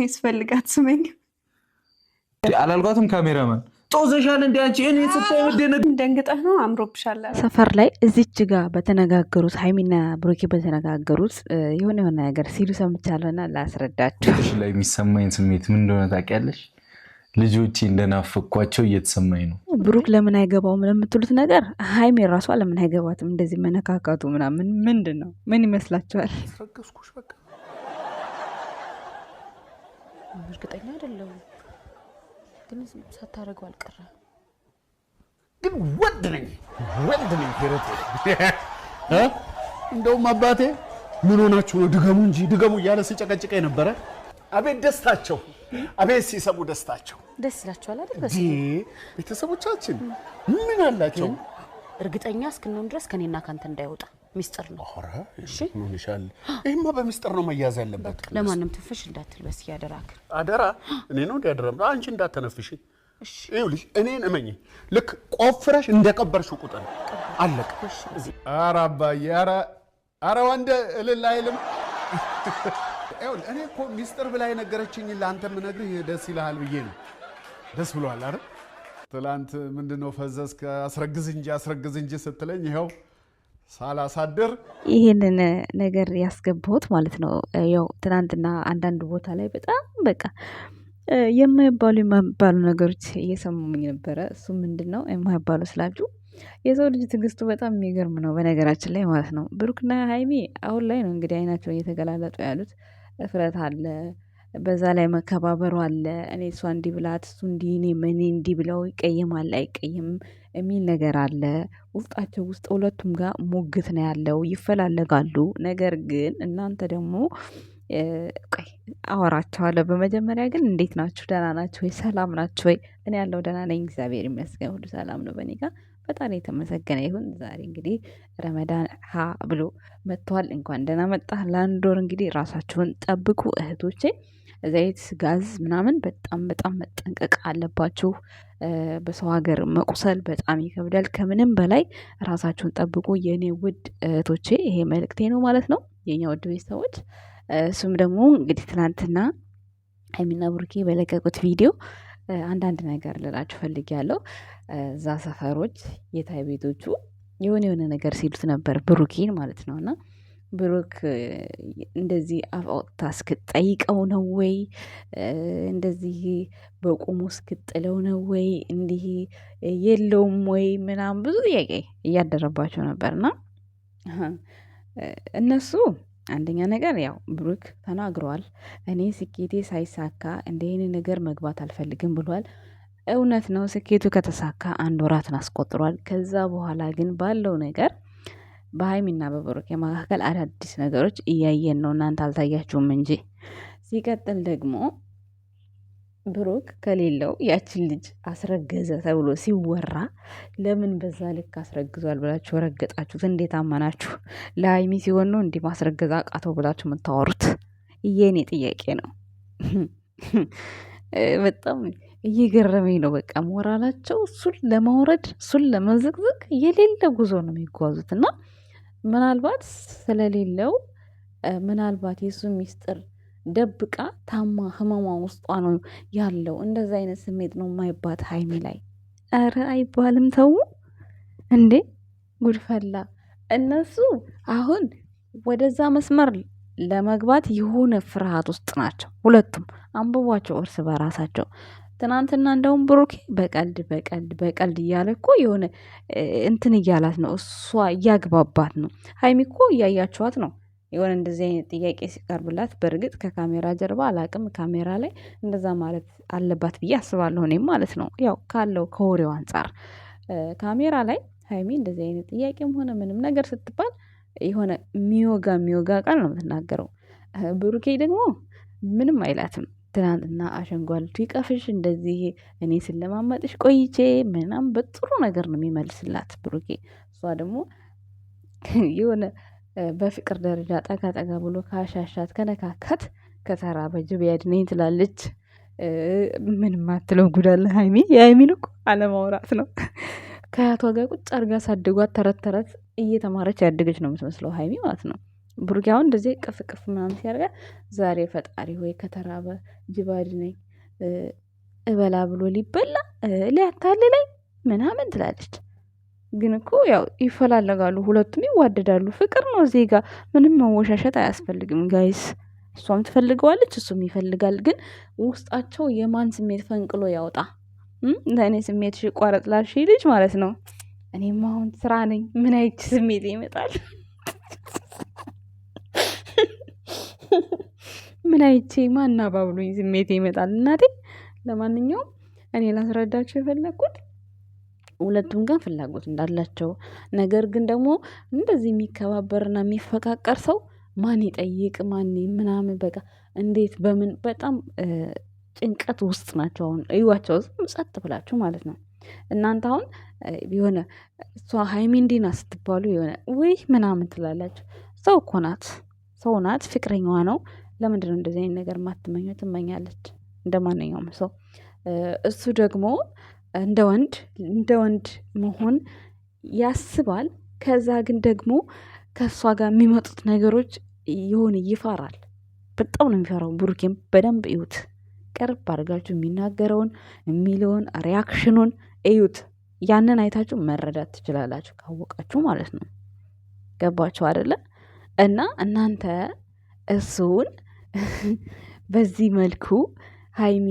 ያስፈልጋት ስመኝ አላልኳትም። ካሜራማን ጦዘሻል እንዴ አንቺ? እኔ ስታይ ወደነ ደንግጠህ ነው አምሮብሻል። ሰፈር ላይ እዚች ጋር በተነጋገሩት ሀይሚና ብሩኬ በተነጋገሩት የሆነ ነገር ሲሉ ሰምቻለሁና ላስረዳችሁ። ላይ የሚሰማኝ ስሜት ምን እንደሆነ ታውቂያለሽ? ልጆቼ እንደናፈኳቸው እየተሰማኝ ነው። ብሩክ ለምን አይገባውም ለምትሉት ነገር ሀይሚ ራሷ ለምን አይገባትም? እንደዚህ መነካካቱ ምናምን ምንድን ነው? ምን ይመስላችኋል? ረገዝኩሽ በቃ እርግጠኛ አይደለሁም፣ ግን ሳታረገው አልቀረ። ግን ወንድ ነኝ ሄረቴ። እንደውም አባቴ ምን ሆናችሁ ነው ድገሙ እንጂ ድገሙ እያለ ሲጨቀጭቀኝ ነበረ። አቤት ደስታቸው፣ አቤት ሲሰሙ ደስታቸው። ደስ ይላችኋል አይደል? ቤተሰቦቻችን ምን አላቸው? እርግጠኛ እስክንሆን ድረስ ከኔና ካንተ እንዳይወጣ ሚስጥር ነው። ኧረ እሺ ምን ይሻል? ይሄማ በሚስጥር ነው መያዝ ያለበት። ለማንም ትንፍሽ እንዳትል በስ ያደራክ። አደራ እኔ ነው እንዲያደረም አንቺ እንዳትነፍሽ። እሺ ይኸውልሽ እኔን እመኚ፣ ልክ ቆፍረሽ እንደቀበርሽው ቁጥር አለቀ። ኧረ አባዬ ኧረ ወንድ እልል አይልም። ይኸውልህ እኔ እኮ ሚስጥር ብላ የነገረችኝ ለአንተ የምነግርህ ደስ ይልሃል ብዬ ነው። ደስ ብሎሃል አይደል? ትላንት ምንድነው ፈዘዝክ አስረግዝ እንጂ ስትለኝ ይኸው ሳላሳድር ይሄንን ነገር ያስገባሁት ማለት ነው። ያው ትናንትና አንዳንድ ቦታ ላይ በጣም በቃ የማይባሉ ነገሮች እየሰሙኝ ነበረ። እሱ ምንድን ነው የማይባሉ ስላችሁ የሰው ልጅ ትዕግስቱ በጣም የሚገርም ነው በነገራችን ላይ ማለት ነው። ብሩክና ሀይሚ አሁን ላይ ነው እንግዲህ አይናቸውን እየተገላለጡ ያሉት። እፍረት አለ፣ በዛ ላይ መከባበሩ አለ። እኔ እሷ እንዲህ ብላት እሱ እንዲህ እኔ እንዲህ ብለው ይቀየማል አይቀየምም የሚል ነገር አለ ውስጣቸው ውስጥ። ሁለቱም ጋር ሙግት ነው ያለው፣ ይፈላለጋሉ። ነገር ግን እናንተ ደግሞ ቆይ አወራቸዋለሁ። በመጀመሪያ ግን እንዴት ናችሁ? ደህና ናችሁ ወይ? ሰላም ናችሁ ወይ? እኔ ያለው ደህና ነኝ፣ እግዚአብሔር ይመስገን፣ ሁሉ ሰላም ነው በእኔ ጋር። ፈጣሪ የተመሰገነ ይሁን። ዛሬ እንግዲህ ረመዳን ሀ ብሎ መጥቷል። እንኳን ደህና መጣ። ለአንድ ወር እንግዲህ ራሳችሁን ጠብቁ እህቶቼ። ዘይት ጋዝ ምናምን በጣም በጣም መጠንቀቅ አለባችሁ። በሰው ሀገር መቁሰል በጣም ይከብዳል። ከምንም በላይ ራሳችሁን ጠብቁ የእኔ ውድ እህቶቼ። ይሄ መልእክቴ ነው ማለት ነው የኛ ውድ ቤተሰቦች። እሱም ደግሞ እንግዲህ ትናንትና ሀይሚና ብሩኬ በለቀቁት ቪዲዮ አንዳንድ ነገር ልላችሁ ፈልጊያለሁ። እዛ ሰፈሮች የታይ ቤቶቹ የሆነ ነገር ሲሉት ነበር ብሩኬን ማለት ነው። እና ብሩክ እንደዚህ አፍ አውጥታ እስክትጠይቀው ነው ወይ? እንደዚህ በቁሙ እስክጥለው ነው ወይ? እንዲህ የለውም ወይ ምናምን ብዙ ጥያቄ እያደረባቸው ነበርና እነሱ አንደኛ ነገር ያው ብሩክ ተናግሯል። እኔ ስኬቴ ሳይሳካ እንደይህን ነገር መግባት አልፈልግም ብሏል። እውነት ነው። ስኬቱ ከተሳካ 1 ወራትን አስቆጥሯል። ከዛ በኋላ ግን ባለው ነገር በሀይሚና በብሩክ የመካከል አዳዲስ ነገሮች እያየን ነው። እናንተ አልታያችሁም እንጂ። ሲቀጥል ደግሞ ብሩክ ከሌለው ያችን ልጅ አስረገዘ ተብሎ ሲወራ ለምን በዛ ልክ አስረግዟል ብላችሁ ረገጣችሁት? እንዴት አመናችሁ? ለሀይሚ ሲሆን ነው እንዲህ ማስረገዝ አቃተው ብላችሁ የምታወሩት? የኔ ጥያቄ ነው። በጣም እየገረመኝ ነው። በቃ ሞራላቸው እሱን ለማውረድ እሱን ለመዘቅዘቅ የሌለ ጉዞ ነው የሚጓዙት። እና ምናልባት ስለሌለው ምናልባት የሱ ሚስጥር ደብቃ ታማ ህመሟ ውስጧ ነው ያለው። እንደዛ አይነት ስሜት ነው የማይባት ሀይሚ ላይ። ኧረ አይባልም ተው እንዴ! ጉድፈላ። እነሱ አሁን ወደዛ መስመር ለመግባት የሆነ ፍርሃት ውስጥ ናቸው ሁለቱም። አንብቧቸው እርስ በራሳቸው። ትናንትና እንደውም ብሩኬ በቀልድ እያለ እኮ የሆነ እንትን እያላት ነው፣ እሷ እያግባባት ነው። ሀይሚ እኮ እያያችኋት ነው የሆነ እንደዚህ አይነት ጥያቄ ሲቀርብላት። በእርግጥ ከካሜራ ጀርባ አላቅም፣ ካሜራ ላይ እንደዛ ማለት አለባት ብዬ አስባለሁ እኔም ማለት ነው። ያው ካለው ከወሬው አንጻር ካሜራ ላይ ሀይሚ እንደዚህ አይነት ጥያቄም ሆነ ምንም ነገር ስትባል የሆነ የሚወጋ ቃል ነው የምትናገረው። ብሩኬ ደግሞ ምንም አይላትም። ትናንትና አሸንጓልቱ ይቀፍሽ እንደዚህ እኔ ስለማመጥሽ ቆይቼ ምናምን በጥሩ ነገር ነው የሚመልስላት ብሩኬ። እሷ ደግሞ የሆነ በፍቅር ደረጃ ጠጋ ብሎ ካሻሻት ከነካካት ከተራ በጅብ ያድነኝ ትላለች። ምንም አትለው ጉዳለ ሀይሚ። የሀይሚን እኮ አለማውራት ነው። ከአያቷ ጋር ቁጭ አድርጋ ሳድጓት ተረት እየተማረች ያደገች ነው የምትመስለው ሀይሚ ማለት ነው። ብሩክ አሁን እንደዚህ ቅፍ ምናምን ሲያደርጋት ዛሬ ፈጣሪ ወይ ከተራበ ጅባድ ነኝ እበላ ብሎ ሊበላ ሊያታልለኝ ምናምን ትላለች። ግን እኮ ያው ይፈላለጋሉ፣ ሁለቱም ይዋደዳሉ። ፍቅር ነው እዚህ ጋር ምንም መወሻሸት አያስፈልግም ጋይስ። እሷም ትፈልገዋለች እሱም ይፈልጋል። ግን ውስጣቸው የማን ስሜት ፈንቅሎ ያውጣ? ለእኔ ስሜት ቋረጥ ላልሽ ልጅ ማለት ነው። እኔም አሁን ስራ ነኝ፣ ምን አይች ስሜት ይመጣል? ምን አይቼ ማና ባብሎኝ ስሜት ይመጣል? እናቴ ለማንኛውም እኔ ላስረዳችሁ የፈለግኩት ሁለቱም ጋር ፍላጎት እንዳላቸው፣ ነገር ግን ደግሞ እንደዚህ የሚከባበርና የሚፈቃቀር ሰው ማን ይጠይቅ ማን ምናምን በቃ እንዴት በምን በጣም ጭንቀት ውስጥ ናቸው። አሁን እዩዋቸው ጸጥ ብላችሁ ማለት ነው። እናንተ አሁን የሆነ እሷ ሀይሚ እንዲህ ናት ስትባሉ የሆነ ውይ ምናምን ትላላችሁ። ሰው እኮ ናት፣ ሰው ናት፣ ፍቅረኛዋ ነው። ለምንድን ነው እንደዚህ አይነት ነገር ማትመኘው? ትመኛለች እንደ ማንኛውም ሰው። እሱ ደግሞ እንደ ወንድ መሆን ያስባል። ከዛ ግን ደግሞ ከእሷ ጋር የሚመጡት ነገሮች የሆነ ይፈራል። በጣም ነው የሚፈራው። ብሩኬም በደንብ እዩት፣ ቀርብ አድርጋችሁ የሚናገረውን የሚለውን ሪያክሽኑን እዩት። ያንን አይታችሁ መረዳት ትችላላችሁ፣ ካወቃችሁ ማለት ነው። ገባችሁ አይደለ? እና እናንተ እሱን በዚህ መልኩ ሀይሚ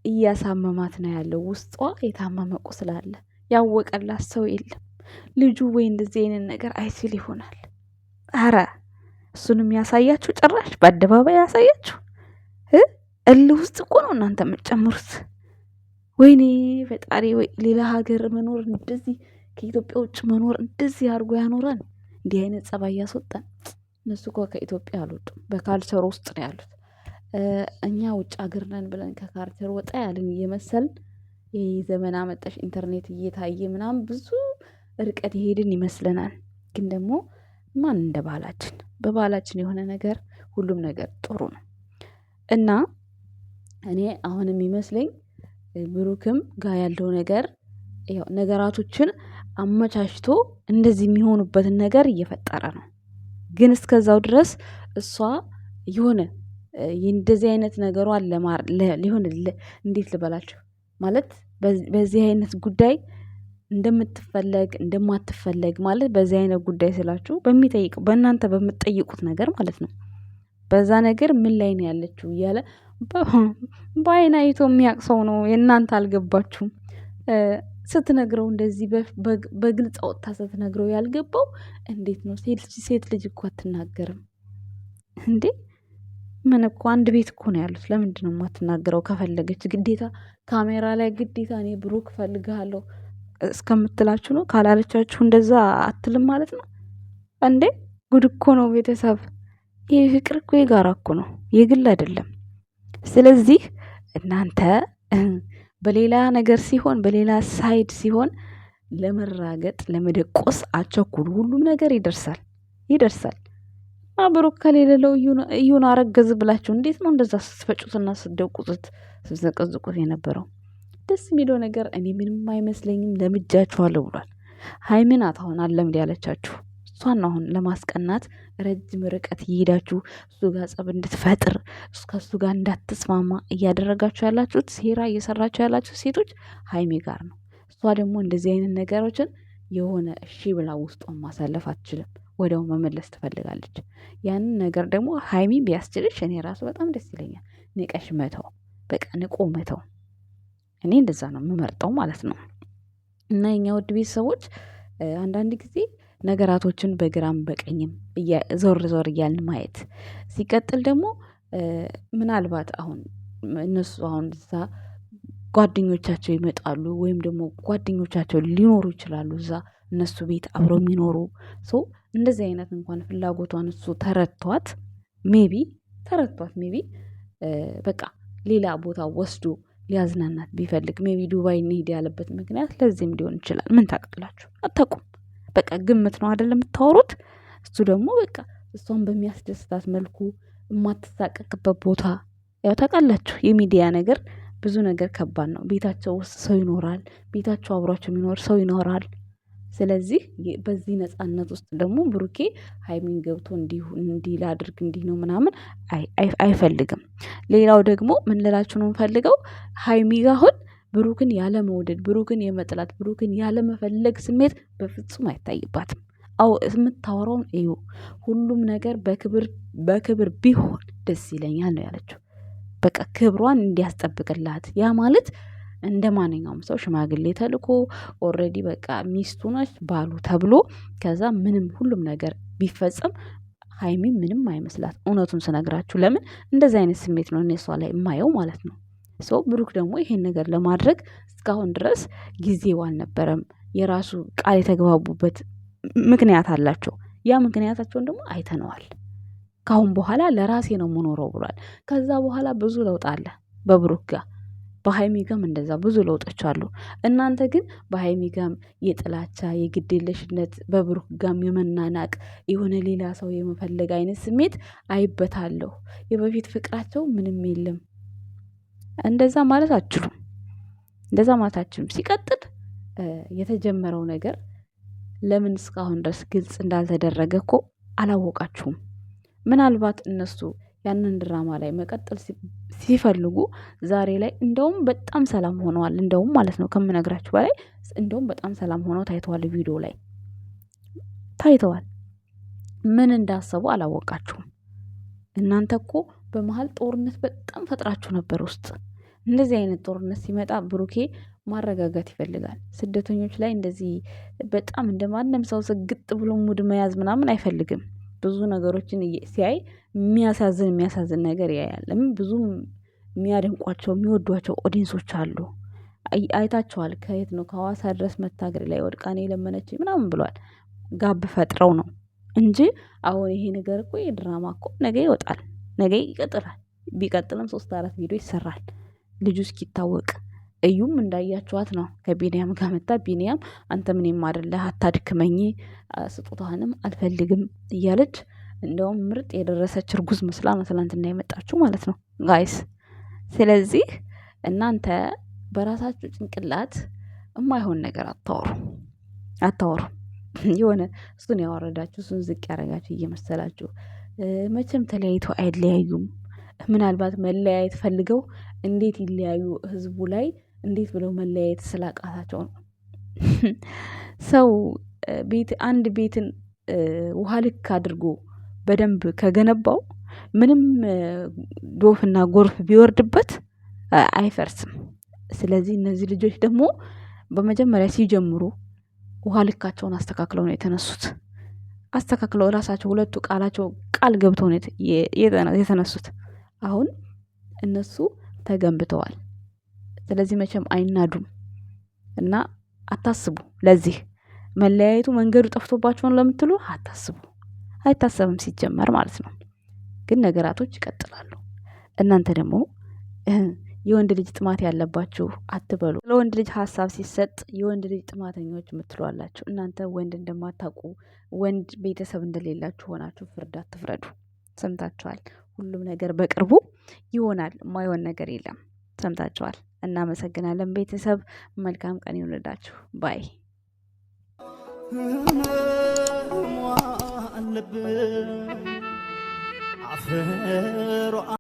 እያሳመማት ነው ያለው። ውስጧ የታመመ ቁስል አለ። ያወቀላት ሰው የለም። ልጁ ወይ እንደዚህ አይነት ነገር አይችል ይሆናል። አረ እሱንም ያሳያችሁ፣ ጭራሽ በአደባባይ ያሳያችሁ። እልህ ውስጥ እኮ ነው እናንተ የምትጨምሩት። ወይኔ ፈጣሪ፣ ወይ ሌላ ሀገር መኖር እንደዚህ ከኢትዮጵያ ውጭ መኖር እንደዚህ አድርጎ ያኖረን፣ እንዲህ አይነት ጸባይ ያስወጣን። እነሱ እኮ ከኢትዮጵያ አልወጡም፣ በካልቸር ውስጥ ነው ያሉት። እኛ ውጭ ሀገር ነን ብለን ከካልቸር ወጣ ያልን እየመሰልን ዘመን አመጣሽ ኢንተርኔት እየታየ ምናምን ብዙ ርቀት የሄድን ይመስለናል። ግን ደግሞ ማን እንደ ባህላችን፣ በባህላችን የሆነ ነገር ሁሉም ነገር ጥሩ ነው። እና እኔ አሁን የሚመስለኝ ብሩክም ጋር ያለው ነገር ያው ነገራቶችን አመቻችቶ እንደዚህ የሚሆኑበትን ነገር እየፈጠረ ነው። ግን እስከዛው ድረስ እሷ የሆነ እንደዚህ አይነት ነገሯን ሊሆን እንዴት ልበላችሁ ማለት በዚህ አይነት ጉዳይ እንደምትፈለግ እንደማትፈለግ ማለት በዚህ አይነት ጉዳይ ስላችሁ በእናንተ በምትጠይቁት ነገር ማለት ነው። በዛ ነገር ምን ላይ ነው ያለችው እያለ በአይን አይቶ የሚያውቅ ሰው ነው። የእናንተ አልገባችሁም። ስትነግረው እንደዚህ በግልጽ አውጥታ ስትነግረው ያልገባው እንዴት ነው? ሴት ልጅ እኮ አትናገርም እንዴ? ምን እኮ አንድ ቤት እኮ ነው ያሉት። ለምንድን ነው የማትናገረው? ከፈለገች ግዴታ ካሜራ ላይ ግዴታ እኔ ብሩክ እፈልግሃለሁ እስከምትላችሁ ነው። ካላለቻችሁ እንደዛ አትልም ማለት ነው እንዴ? ጉድ እኮ ነው ቤተሰብ። ይህ ፍቅር እኮ የጋራ እኮ ነው፣ የግል አይደለም። ስለዚህ እናንተ በሌላ ነገር ሲሆን፣ በሌላ ሳይድ ሲሆን ለመራገጥ ለመደቆስ አቸኩሉ። ሁሉም ነገር ይደርሳል። ብሩክ ከሌለው እዩን አረገዝ ብላችሁ እንዴት ነው እንደዛ ስትፈጩትና ስትደቁሱት ስትዘቀዝቁት የነበረው? ደስ የሚለው ነገር እኔ ምንም አይመስለኝም፣ ለምጃችኋለሁ ብሏል። ሀይሚ ናት አሁን አለምድ ያለቻችሁ። እሷን አሁን ለማስቀናት ረጅም ርቀት እየሄዳችሁ እሱ ጋር ጸብ እንድትፈጥር ከእሱ ጋር እንዳትስማማ እያደረጋችሁ ያላችሁት፣ ሴራ እየሰራችሁ ያላችሁት ሴቶች ሀይሚ ጋር ነው። እሷ ደግሞ እንደዚህ አይነት ነገሮችን የሆነ እሺ ብላ ውስጧን ማሳለፍ አትችልም። ወዲያው መመለስ ትፈልጋለች። ያንን ነገር ደግሞ ሀይሚ ቢያስችልሽ እኔ ራሱ በጣም ደስ ይለኛል። ንቀሽ መተው፣ በቃ ንቆ መተው። እኔ እንደዛ ነው የምመርጠው ማለት ነው። እና የኛ ውድ ቤተሰቦች አንዳንድ ጊዜ ነገራቶችን በግራም በቀኝም ዞር እያልን ማየት፣ ሲቀጥል ደግሞ ምናልባት አሁን እነሱ አሁን እዛ ጓደኞቻቸው ይመጣሉ፣ ወይም ደግሞ ጓደኞቻቸው ሊኖሩ ይችላሉ እዛ እነሱ ቤት አብረው የሚኖሩ ሰው እንደዚህ አይነት እንኳን ፍላጎቷን እሱ ተረድቷት ሜቢ በቃ ሌላ ቦታ ወስዶ ሊያዝናናት ቢፈልግ ሜቢ ዱባይ እንሂድ ያለበት ምክንያት ለዚህም ሊሆን ይችላል። ምን ታውቃላችሁ? አታውቁም። በቃ ግምት ነው አይደለም የምታወሩት። እሱ ደግሞ በቃ እሷን በሚያስደስታት መልኩ የማትሳቀቅበት ቦታ ያው ታውቃላችሁ፣ የሚዲያ ነገር ብዙ ነገር ከባድ ነው። ቤታቸው ውስጥ ሰው ይኖራል፣ ቤታቸው አብሯቸው የሚኖር ሰው ይኖራል። ስለዚህ በዚህ ነፃነት ውስጥ ደግሞ ብሩኬ ሀይሚን ገብቶ እንዲህ ላድርግ እንዲህ ነው ምናምን አይፈልግም። ሌላው ደግሞ ምን ልላችሁ ነው የምፈልገው ሀይሚ ጋር አሁን ብሩክን ያለ መውደድ ብሩክን የመጥላት ብሩክን ያለ መፈለግ ስሜት በፍጹም አይታይባትም። የምታወራውን እዩ። ሁሉም ነገር በክብር ቢሆን ደስ ይለኛል ነው ያለችው። በቃ ክብሯን እንዲያስጠብቅላት ያ ማለት እንደ ማንኛውም ሰው ሽማግሌ ተልኮ ኦልሬዲ በቃ ሚስቱ ነች ባሉ ተብሎ ከዛ ምንም ሁሉም ነገር ቢፈጸም ሀይሚ ምንም አይመስላት። እውነቱን ስነግራችሁ ለምን እንደዚህ አይነት ስሜት ነው እሷ ላይ የማየው ማለት ነው። ሰው ብሩክ ደግሞ ይሄን ነገር ለማድረግ እስካሁን ድረስ ጊዜው አልነበረም። የራሱ ቃል የተግባቡበት ምክንያት አላቸው። ያ ምክንያታቸውን ደግሞ አይተነዋል። ካሁን በኋላ ለራሴ ነው የምኖረው ብሏል። ከዛ በኋላ ብዙ ለውጥ አለ በብሩክ ጋር በሀይሚ ጋም እንደዛ ብዙ ለውጦች አሉ። እናንተ ግን በሀይሚ ጋም የጥላቻ የግዴለሽነት በብሩክ ጋም የመናናቅ የሆነ ሌላ ሰው የመፈለግ አይነት ስሜት አይበታለሁ። የበፊት ፍቅራቸው ምንም የለም። እንደዛ ማለት አትችሉም። ሲቀጥል የተጀመረው ነገር ለምን እስካሁን ድረስ ግልጽ እንዳልተደረገ እኮ አላወቃችሁም። ምናልባት እነሱ ያንን ድራማ ላይ መቀጠል ሲፈልጉ ዛሬ ላይ እንደውም በጣም ሰላም ሆነዋል። እንደውም ማለት ነው ከምነግራችሁ በላይ እንደውም በጣም ሰላም ሆነው ታይተዋል። ቪዲዮ ላይ ታይተዋል። ምን እንዳሰቡ አላወቃችሁም። እናንተ እኮ በመሀል ጦርነት በጣም ፈጥራችሁ ነበር ውስጥ። እንደዚህ አይነት ጦርነት ሲመጣ ብሩኬ ማረጋጋት ይፈልጋል። ስደተኞች ላይ እንደዚህ በጣም እንደማንም ሰው ስግጥ ብሎ ሙድ መያዝ ምናምን አይፈልግም። ብዙ ነገሮችን ሲያይ የሚያሳዝን ነገር ያያል። ብዙ የሚያደንቋቸው የሚወዷቸው ኦዲንሶች አሉ። አይታቸዋል። ከየት ነው ከሐዋሳ ድረስ መታገር ላይ ወድቃኔ የለመነች ምናምን ብሏል። ጋብ ፈጥረው ነው እንጂ አሁን ይሄ ነገር እኮ የድራማ እኮ ነገ ይወጣል፣ ነገ ይቀጥላል። ቢቀጥልም 3-4 ቪዲዮ ይሰራል ልጁ እስኪታወቅ። እዩም እንዳያችኋት ነው ከቢኒያም ጋር መጣ። ቢኒያም አንተ ምንም አይደለህ አታድክመኝ፣ ስጦታህንም አልፈልግም እያለች እንደውም ምርጥ የደረሰች እርጉዝ መስላ ነው ትናንትና የመጣችሁ ማለት ነው ጋይስ። ስለዚህ እናንተ በራሳችሁ ጭንቅላት የማይሆን ነገር አታወሩ። የሆነ እሱን ያወረዳችሁ እሱን ዝቅ ያደረጋችሁ እየመሰላችሁ መቼም ተለያይተው አይለያዩም። ምናልባት መለያየት ፈልገው እንዴት ይለያዩ? ህዝቡ ላይ እንዴት ብለው መለያየት ስላቃታቸው ነው። ሰው አንድ ቤትን ውሃ ልክ አድርጎ በደንብ ከገነባው ምንም ዶፍና ጎርፍ ቢወርድበት አይፈርስም። ስለዚህ እነዚህ ልጆች ደግሞ በመጀመሪያ ሲጀምሩ ውሃ ልካቸውን አስተካክለው ነው የተነሱት። አስተካክለው ራሳቸው ሁለቱ ቃል ገብተው ነው የተነሱት። አሁን እነሱ ተገንብተዋል። ስለዚህ መቼም አይናዱም እና አታስቡ። ለዚህ መለያየቱ መንገዱ ጠፍቶባቸው ነው ለምትሉ አታስቡ። አይታሰብም ሲጀመር ማለት ነው። ግን ነገራቶች ይቀጥላሉ። እናንተ ደግሞ የወንድ ልጅ ጥማት ያለባችሁ አትበሉ። ለወንድ ልጅ ሀሳብ ሲሰጥ የወንድ ልጅ ጥማተኞች የምትሏላችሁ እናንተ ወንድ እንደማታውቁ ወንድ ቤተሰብ እንደሌላችሁ ሆናችሁ ፍርድ አትፍረዱ። ሰምታችኋል። ሁሉም ነገር በቅርቡ ይሆናል። የማይሆን ነገር የለም። ሰምታችኋል። እናመሰግናለን ቤተሰብ። መልካም ቀን ይሁንላችሁ። ባይ